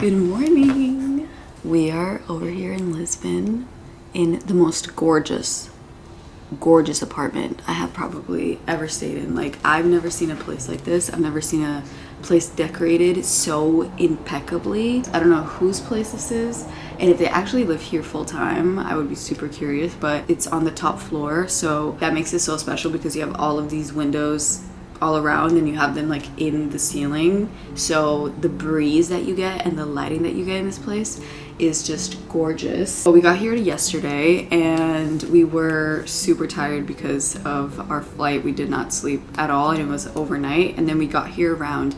Good morning. We are over here in Lisbon in the most gorgeous apartment I have probably ever stayed in. Like, I've never seen a place like this. I've never seen a place decorated so impeccably. I don't know whose place this is, and if they actually live here full time, I would be super curious, but it's on the top floor, so that makes it so special because you have all of these windows all around and you have them like in the ceiling, so the breeze that you get and the lighting that you get in this place is just gorgeous. But we got here yesterday and we were super tired because of our flight. We did not sleep at all and it was overnight, and then we got here around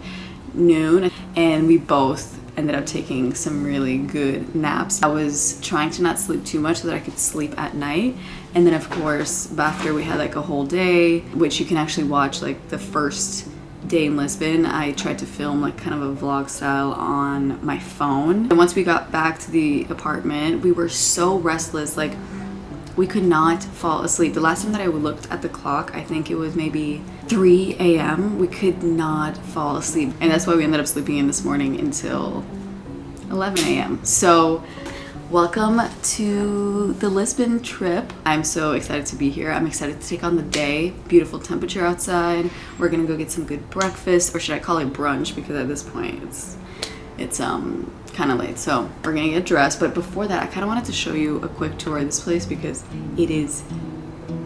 noon and we both ended up taking some really good naps. I was trying to not sleep too much so that I could sleep at night. And then of course, after we had like a whole day, which you can actually watch like the first day in Lisbon, I tried to film like kind of a vlog style on my phone. And once we got back to the apartment, we were so restless, like we could not fall asleep. The last time that I looked at the clock, I think it was maybe 3 a.m. We could not fall asleep. And that's why we ended up sleeping in this morning until 11 a.m. So welcome to the Lisbon trip. I'm so excited to be here. I'm excited to take on the day. Beautiful temperature outside. We're gonna go get some good breakfast, or should I call it brunch, because at this point it's kind of late. So we're gonna get dressed, but before that I kind of wanted to show you a quick tour of this place because it is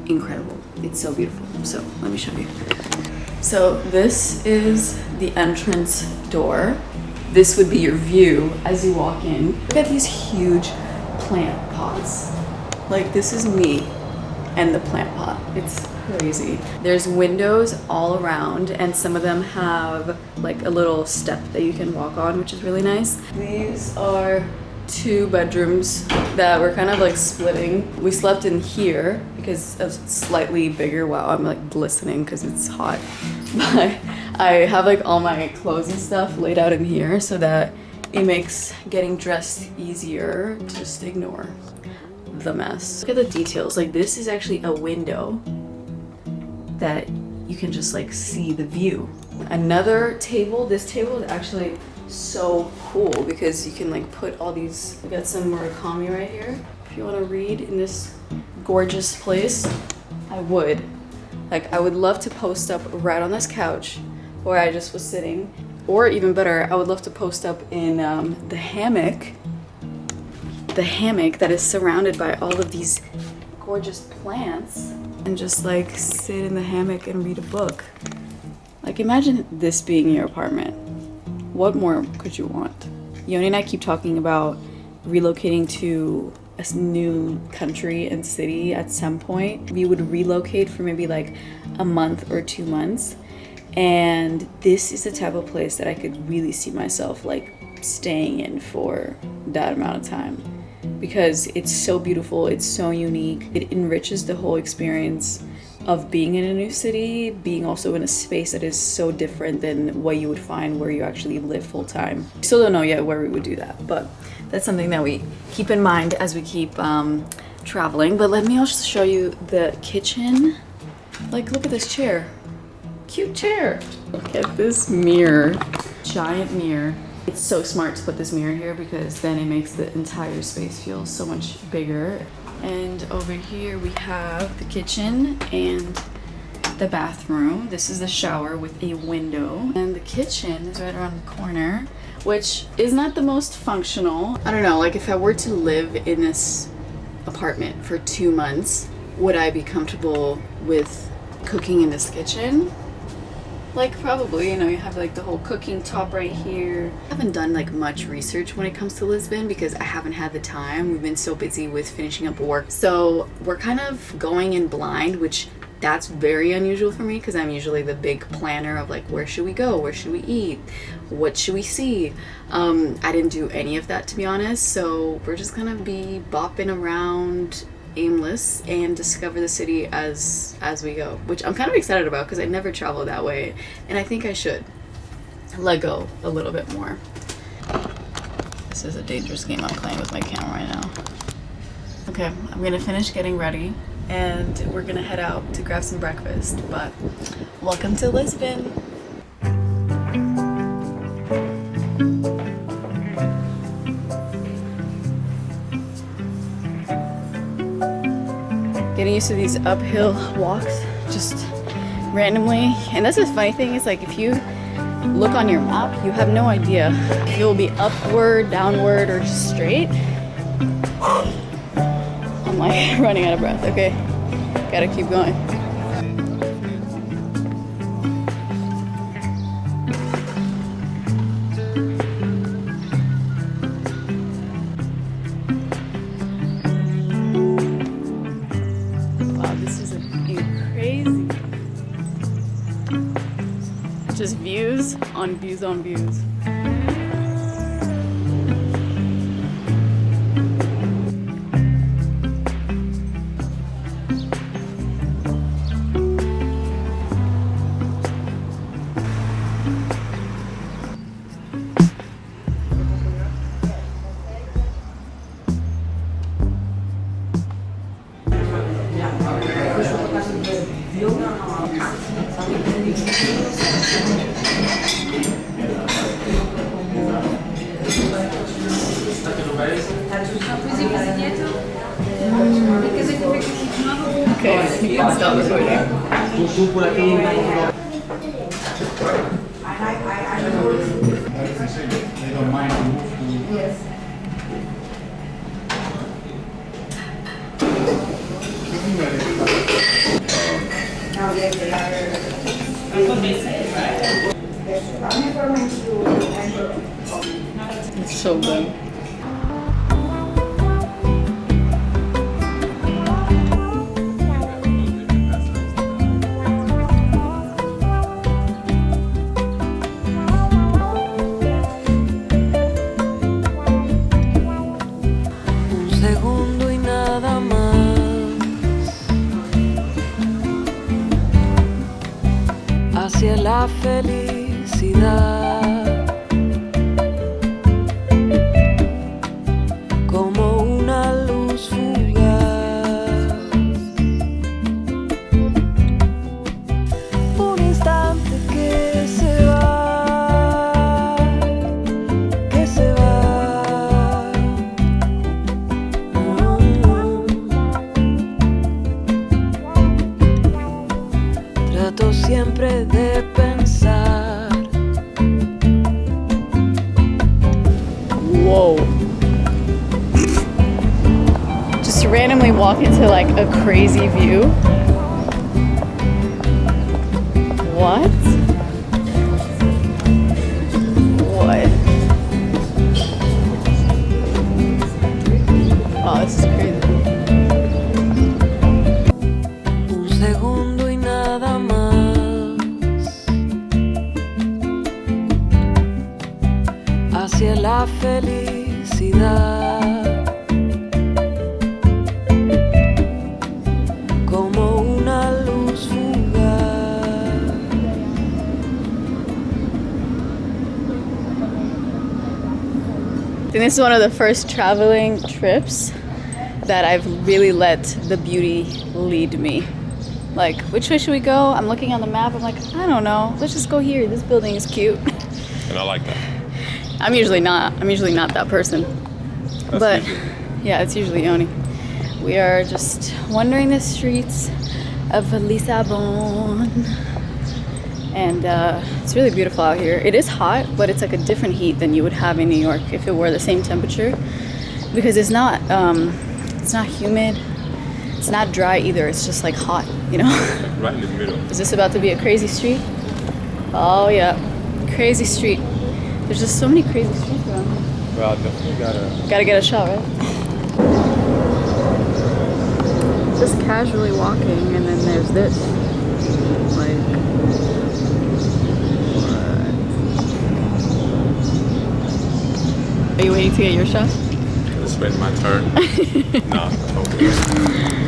incredible. It's so beautiful. So let me show you. So this is the entrance door. This would be your view as you walk in. Look at these huge plant pots. Like, this is me and the plant pot. It's crazy. There's windows all around and some of them have like a little step that you can walk on, which is really nice. These are 2 bedrooms that we're kind of like splitting. We slept in here because it's slightly bigger. Wow, I'm like glistening because it's hot. But I have like all my clothes and stuff laid out in here so that it makes getting dressed easier. Just ignore the mess. Look at the details. Like, this is actually a window that you can just like see the view. Another table. This table is actually so cool because you can like put all these. We got some Murakami right here. If you want to read in this gorgeous place, I would. Like, I would love to post up right on this couch where I just was sitting, or even better, I would love to post up in the hammock that is surrounded by all of these gorgeous plants, and just like sit in the hammock and read a book. Like, imagine this being your apartment. What more could you want? Yoni and I keep talking about relocating to a new country and city at some point. We would relocate for maybe like a month or 2 months, and this is the type of place that I could really see myself like staying in for that amount of time because it's so beautiful, it's so unique, it enriches the whole experience of being in a new city, being also in a space that is so different than what you would find where you actually live full time. We still don't know yet where we would do that, but that's something that we keep in mind as we keep traveling. But let me also show you the kitchen. Like, look at this chair. Cute chair. Look at this mirror. Giant mirror. It's so smart to put this mirror here because then it makes the entire space feel so much bigger. And over here we have the kitchen and the bathroom. This is the shower with a window. And the kitchen is right around the corner, which is not the most functional. I don't know, like if I were to live in this apartment for 2 months, would I be comfortable with cooking in this kitchen? Like, probably. You know, you have like the whole cooking top right here. I haven't done like much research when it comes to Lisbon because I haven't had the time. We've been so busy with finishing up work. So we're kind of going in blind, which that's very unusual for me because I'm usually the big planner of like, where should we go? Where should we eat? What should we see? I didn't do any of that, to be honest. So we're just gonna be bopping around aimless and discover the city as we go, which I'm kind of excited about because I never traveled that way, and I think I should let go a little bit more. This is a dangerous game I'm playing with my camera right now. Okay, I'm gonna finish getting ready and we're gonna head out to grab some breakfast, but welcome to Lisbon. Getting used to these uphill walks just randomly. And that's the funny thing is like if you look on your map, you have no idea if it will be upward, downward, or just straight. I'm like running out of breath. Okay, gotta keep going. Wow, this is crazy. Just views on views on views. Okay, you can stop recording. It's so good. Hacia la felicidad, como una luz fugaz, un instante que se va, que se va. Trato siempre de pensar. Whoa. Just randomly walk into like a crazy view. What? What? Oh, this is crazy. Un segundo y nada más, hacia la felicidad, como una luz fugaz. I think this is one of the first traveling trips that I've really let the beauty lead me. Like, which way should we go? I'm looking on the map. I'm like, I don't know. Let's just go here. This building is cute. And I like that. I'm usually not that person. But yeah, it's usually Yoni. We are just wandering the streets of Lisbon. And it's really beautiful out here. It is hot, but it's like a different heat than you would have in New York if it were the same temperature. Because it's not humid. It's not dry either. It's just like hot, you know? Right in the middle. Is this about to be a crazy street? Oh yeah, crazy street. There's just so many crazy streets around here. Well, I definitely Gotta get a shot, right? Just casually walking, and then there's this. Like, what? Are you waiting to get your shot? It's been my turn. No, totally.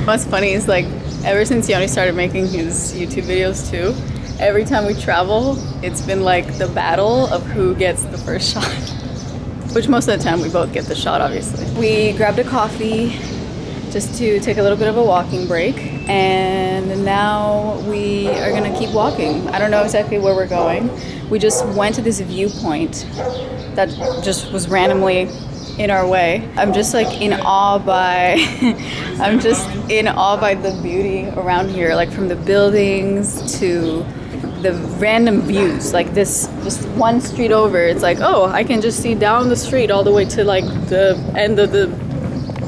What's funny is like, ever since Yoni started making his YouTube videos too, every time we travel, it's been like the battle of who gets the first shot. Which most of the time we both get the shot, obviously. We grabbed a coffee just to take a little bit of a walking break, and now we are gonna keep walking. I don't know exactly where we're going. We just went to this viewpoint that just was randomly in our way. I'm just like in awe by I'm just in awe by the beauty around here, like from the buildings to the random views. Like this, just one street over, it's like, oh, I can just see down the street all the way to like the end of the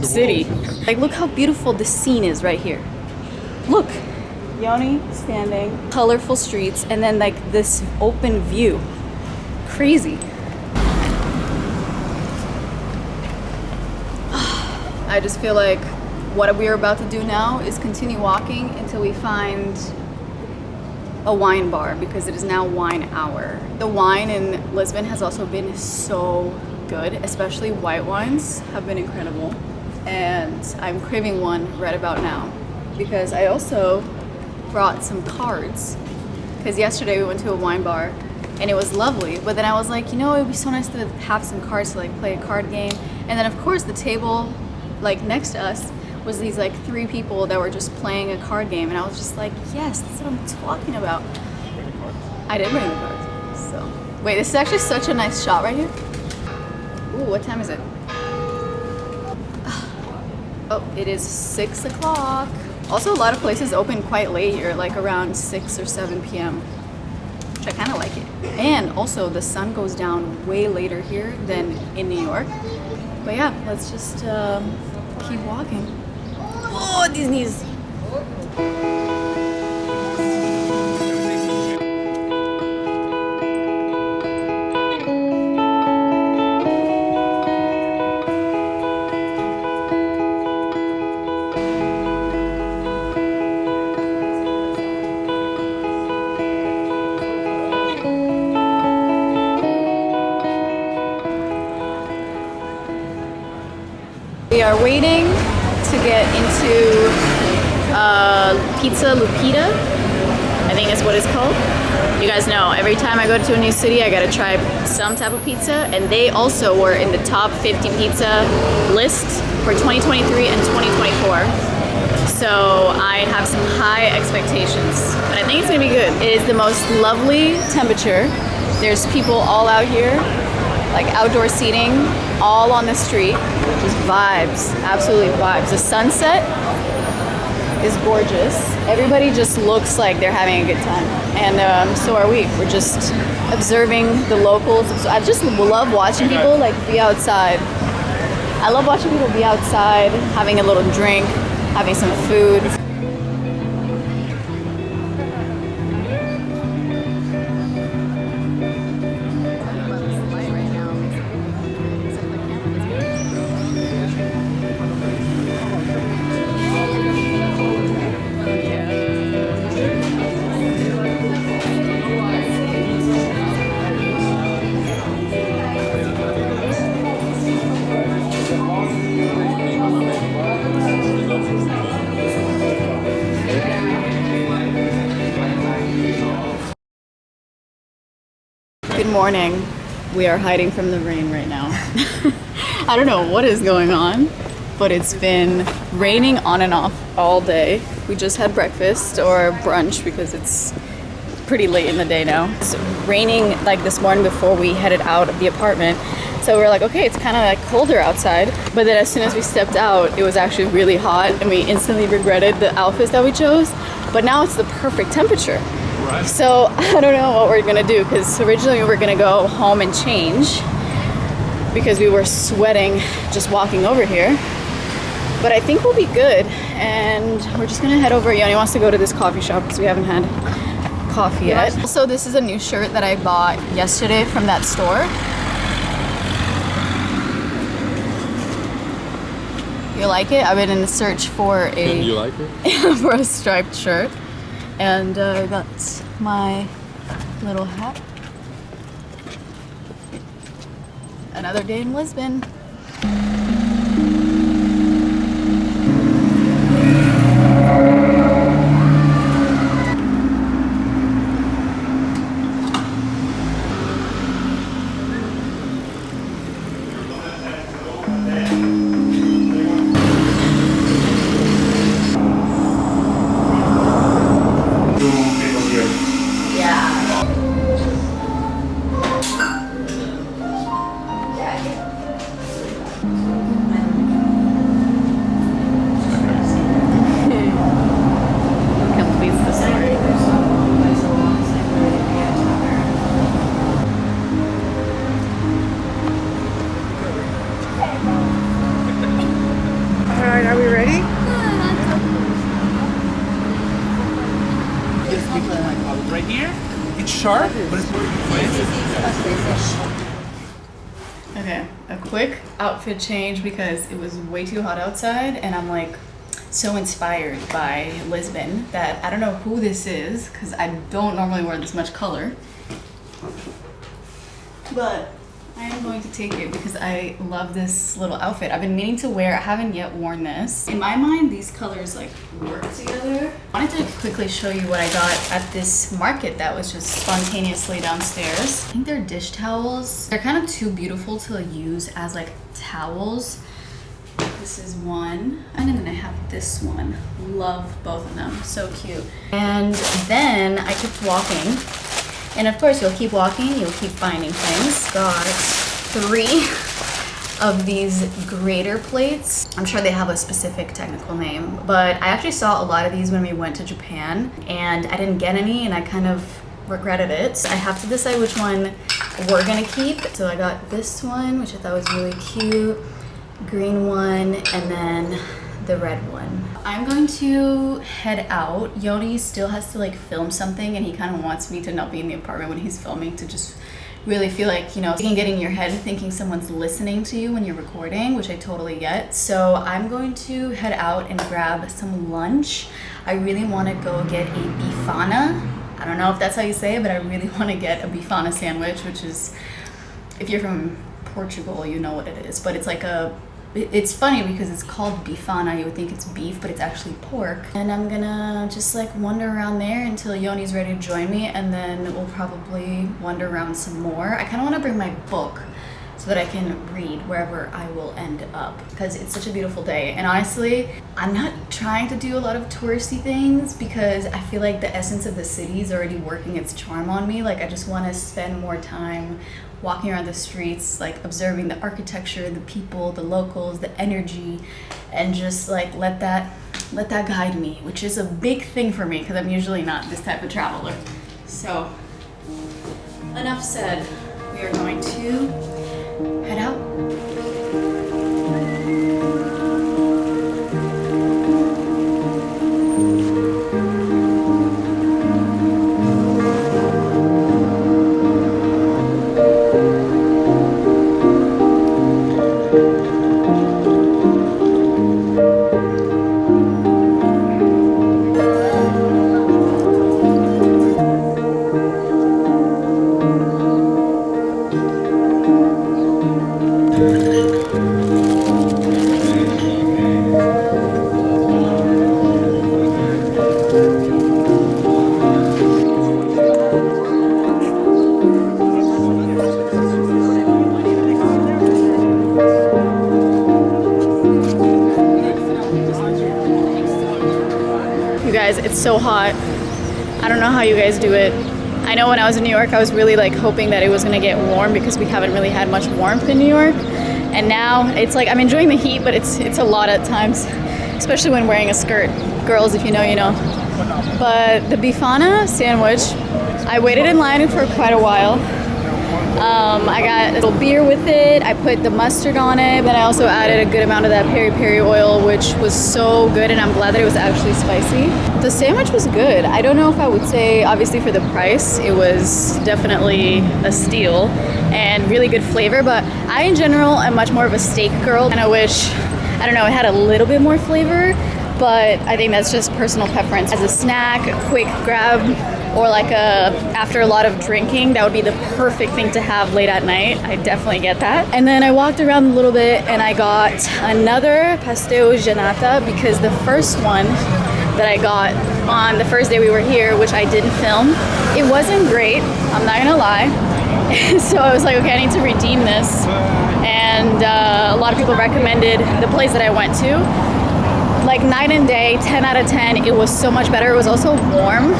city. Like, look how beautiful the scene is right here. Look, Yoni standing, colorful streets, and then like this open view. Crazy. I just feel like what we're about to do now is continue walking until we find a wine bar, because it is now wine hour. The wine in Lisbon has also been so good, especially white wines have been incredible. And I'm craving one right about now, because I also brought some cards, because yesterday we went to a wine bar and it was lovely, but then I was like, you know, it would be so nice to have some cards to like play a card game. And then of course the table like next to us was these like 3 people that were just playing a card game, and I was just like, yes, that's what I'm talking about. I did bring the cards. So wait, this is actually such a nice shot right here. Ooh, what time is it? Oh, it is 6 o'clock. Also, a lot of places open quite late here, like around 6 or 7 p.m. which I kind of like it. And also the sun goes down way later here than in New York. But yeah, let's just keep walking. Oh, these knees. We are waiting to get into Pizza Lupita. I think that's what it's called. You guys know, every time I go to a new city, I gotta try some type of pizza, and they also were in the top 50 pizza list for 2023 and 2024. So I have some high expectations, but I think it's gonna be good. It is the most lovely temperature. There's people all out here, like outdoor seating, all on the street. Just vibes, absolutely vibes. The sunset is gorgeous. Everybody just looks like they're having a good time, and so are we. We're just observing the locals. So I just love watching people like be outside. I love watching people be outside, having a little drink, having some food. Good morning. We are hiding from the rain right now. I don't know what is going on, but it's been raining on and off all day. We just had breakfast or brunch because it's pretty late in the day now. It's raining like this morning before we headed out of the apartment. So we're like, okay, it's kind of like colder outside. But then as soon as we stepped out, it was actually really hot, and we instantly regretted the outfits that we chose. But now it's the perfect temperature. Right. So I don't know what we're gonna do, because originally we were gonna go home and change because we were sweating just walking over here. But I think we'll be good, and we're just gonna head over. Yoni wants to go to this coffee shop because we haven't had coffee yet. Also, this is a new shirt that I bought yesterday from that store. You like it? I've been in the search for a You like it? for a striped shirt, and I got my little hat. Another day in Lisbon. Alright, are we ready? This picture of my collar right here. It's sharp, but it's Okay, a quick outfit change because it was way too hot outside and I'm like so inspired by Lisbon that I don't know who this is because I don't normally wear this much color. But I am going to take it because I love this little outfit. I've been meaning to wear, I haven't yet worn this. In my mind, these colors like work together. I wanted to quickly show you what I got at this market that was just spontaneously downstairs. I think they're dish towels. They're kind of too beautiful to use as like towels. This is one, and then I have this one. Love both of them, so cute. And then I kept walking. And of course, you'll keep walking, you'll keep finding things. Got 3 of these grater plates. I'm sure they have a specific technical name, but I actually saw a lot of these when we went to Japan and I didn't get any and I kind of regretted it. I have to decide which one we're gonna keep. So I got this one, which I thought was really cute, green one, and then the red one. I'm going to head out. Yoni still has to like film something and he kind of wants me to not be in the apartment when he's filming to just really feel like, you know, you can get in your head thinking someone's listening to you when you're recording, which I totally get. So I'm going to head out and grab some lunch. I really want to go get a bifana. I don't know if that's how you say it, but I really want to get a bifana sandwich, which is, if you're from Portugal, you know what it is, but it's like it's funny because it's called bifana. You would think it's beef, but it's actually pork. And I'm gonna just like wander around there until Yoni's ready to join me, and then we'll probably wander around some more. I kind of want to bring my book so that I can read wherever I will end up because it's such a beautiful day. And honestly, I'm not trying to do a lot of touristy things because I feel like the essence of the city is already working its charm on me. Like I just want to spend more time walking around the streets, like observing the architecture, the people, the locals, the energy, and just like let that guide me, which is a big thing for me because I'm usually not this type of traveler. So enough said, we are going to head out. It's so hot. I don't know how you guys do it. I know when I was in New York, I was really like hoping that it was gonna get warm because we haven't really had much warmth in New York. And now it's like I'm enjoying the heat, but it's a lot at times, especially when wearing a skirt. Girls, if you know, you know. But the bifana sandwich, I waited in line for quite a while. I got a little beer with it. I put the mustard on it, but I also added a good amount of that peri-peri oil, which was so good, and I'm glad that it was actually spicy. The sandwich was good. I don't know if I would say, obviously for the price, it was definitely a steal and really good flavor, but I in general am much more of a steak girl, and I wish, I don't know, it had a little bit more flavor, but I think that's just personal preference. As a snack, a quick grab, or like after a lot of drinking, that would be the perfect thing to have late at night. I definitely get that. And then I walked around a little bit and I got another pastel genata because the first one that I got on the first day we were here, which I didn't film, it wasn't great, I'm not gonna lie. So I was like, okay, I need to redeem this. And a lot of people recommended the place that I went to. Like night and day, 10 out of 10, it was so much better. It was also warm.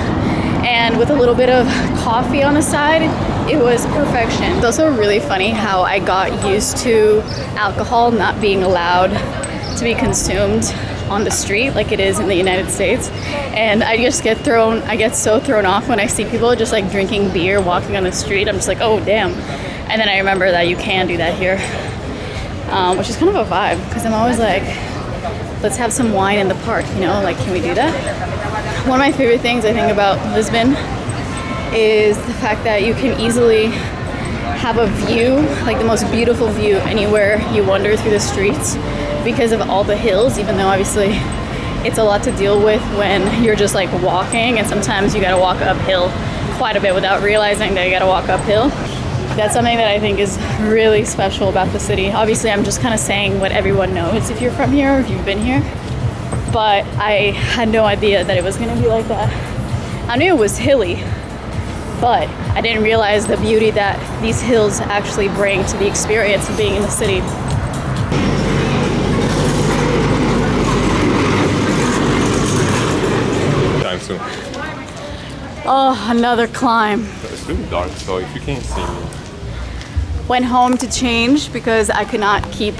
And with a little bit of coffee on the side, it was perfection. It's also really funny how I got used to alcohol not being allowed to be consumed on the street like it is in the United States. And I just get so thrown off when I see people just like drinking beer, walking on the street. I'm just like, oh damn. And then I remember that you can do that here, which is kind of a vibe because I'm always like, let's have some wine in the park, you know, like, can we do that? One of my favorite things I think about Lisbon is the fact that you can easily have a view, like the most beautiful view anywhere you wander through the streets because of all the hills, even though obviously it's a lot to deal with when you're just like walking, and sometimes you gotta walk uphill quite a bit without realizing that you gotta walk uphill. That's something that I think is really special about the city. Obviously, I'm just kind of saying what everyone knows if you're from here or if you've been here, but I had no idea that it was gonna be like that. I knew it was hilly, but I didn't realize the beauty that these hills actually bring to the experience of being in the city. Time soon. Oh, another climb. It's really dark, so if you can't see me. Went home to change because I could not keep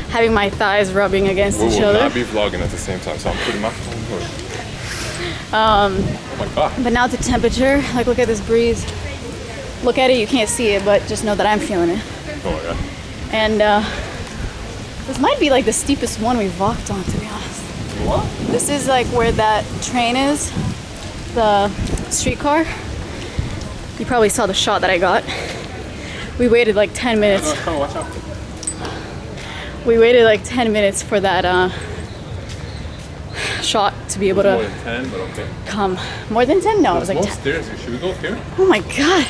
having my thighs rubbing against each We will other. not be vlogging at the same time, so I'm putting my phone away. Oh my god. But now the temperature, like look at this breeze. Look at it, you can't see it, but just know that I'm feeling it. Oh my god. And this might be like the steepest one we've walked on, to be honest. What? This is like where that train is, the streetcar. You probably saw the shot that I got. We waited like 10 minutes. Oh, watch out. We waited like 10 minutes for that shot to be able More to than 10, but okay. come. More than 10? No, it was like More 10. stairs. Should we go here? Oh my god.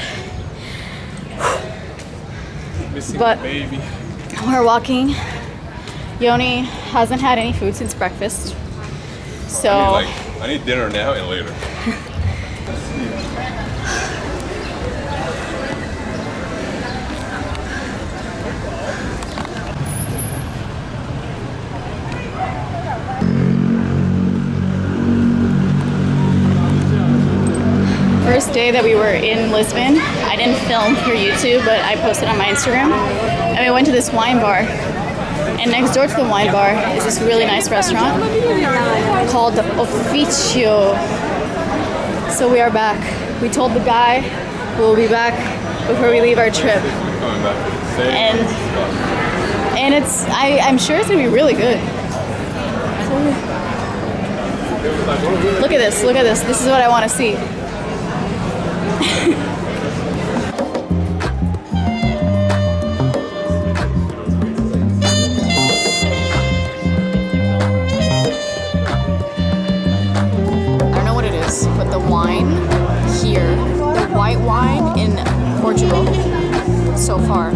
Missing But- baby. We're walking. Yoni hasn't had any food since breakfast. So I need dinner now and later. first day that we were in Lisbon, I didn't film for YouTube, but I posted on my Instagram. And we went to this wine bar. And next door to the wine bar is this really nice restaurant called Officio. So we are back. We told the guy we'll be back before we leave our trip. Coming back to the same spot. And it's, I'm sure it's gonna be really good. Look at this, look at this. This is what I want to see. I don't know what it is, but the wine here, the white wine in Portugal, so far,